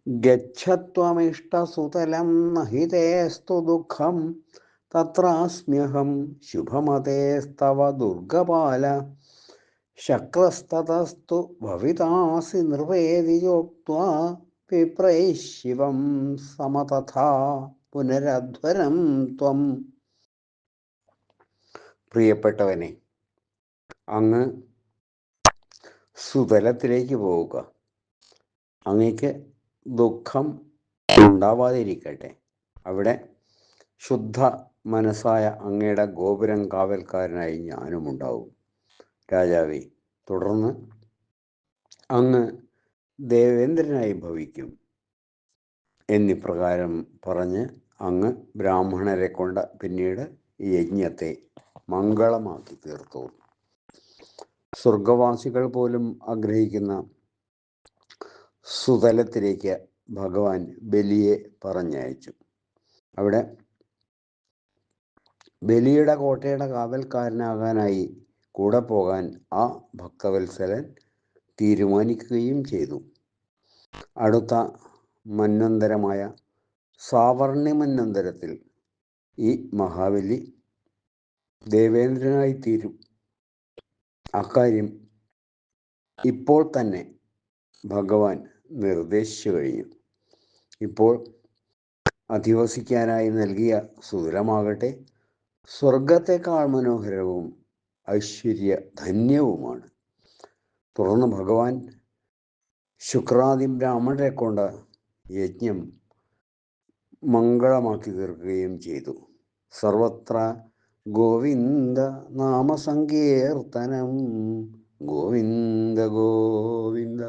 ഗച്ഛത്വമിഷ്ടസുതലം നഹി തേസ്തു ദുഃഖം തത്രാസ്മ്യഹം ശുഭമതേസ്തവ ദുർഗപാല ശക്രസ്തതസ്തു ഭവിതാസി നൃപേതിയോക്ത്വാ വിപ്രൈഃ ശിവം സമതഥാ പുനരധ്വരം ത്വം. പ്രിയപ്പെട്ടവനെ, അങ്ങ് സുതലത്തിലേക്ക് പോവുക. അങ്ങക്ക് ദുഃഖം ഉണ്ടാവാതിരിക്കട്ടെ. അവിടെ ശുദ്ധ മനസ്സായ അങ്ങയുടെ ഗോപുരം കാവൽക്കാരനായി ഞാനും ഉണ്ടാവും രാജാവേ. തുടർന്ന് അങ്ങ് ദേവേന്ദ്രനായി ഭവിക്കും എന്നിപ്രകാരം പറഞ്ഞ് അങ്ങ് ബ്രാഹ്മണരെ കൊണ്ട് പിന്നീട് യജ്ഞത്തെ മംഗളമാക്കി തീർത്തു. സ്വർഗവാസികൾ പോലും ആഗ്രഹിക്കുന്ന സുതലത്തിലേക്ക് ഭഗവാൻ ബലിയെ പറഞ്ഞയച്ചു. അവിടെ ബലിയുടെ കോട്ടയുടെ കാവൽക്കാരനാകാനായി കൂടെ പോകാൻ ആ ഭക്തവത്സലൻ തീരുമാനിക്കുകയും ചെയ്തു. അടുത്ത മന്വന്തരമായ സാവർണി മന്വന്തരത്തിൽ ഈ മഹാബലി ദേവേന്ദ്രനായി തീരും. അക്കാര്യം ഇപ്പോൾ തന്നെ ഭഗവാൻ നിർദ്ദേശിച്ചു കഴിഞ്ഞു. ഇപ്പോൾ അധിവസിക്കാനായി നൽകിയ സുതലമാകട്ടെ സ്വർഗത്തെക്കാൾ മനോഹരവും ഐശ്വര്യധന്യവുമാണ്. തുടർന്ന് ഭഗവാൻ ശുക്രാദി ബ്രാഹ്മണരെ കൊണ്ട് യജ്ഞം മംഗളമാക്കി തീർക്കുകയും ചെയ്തു. സർവത്ര ഗോവിന്ദ നാമസങ്കീർത്തനം. ഗോവിന്ദ ഗോവിന്ദ.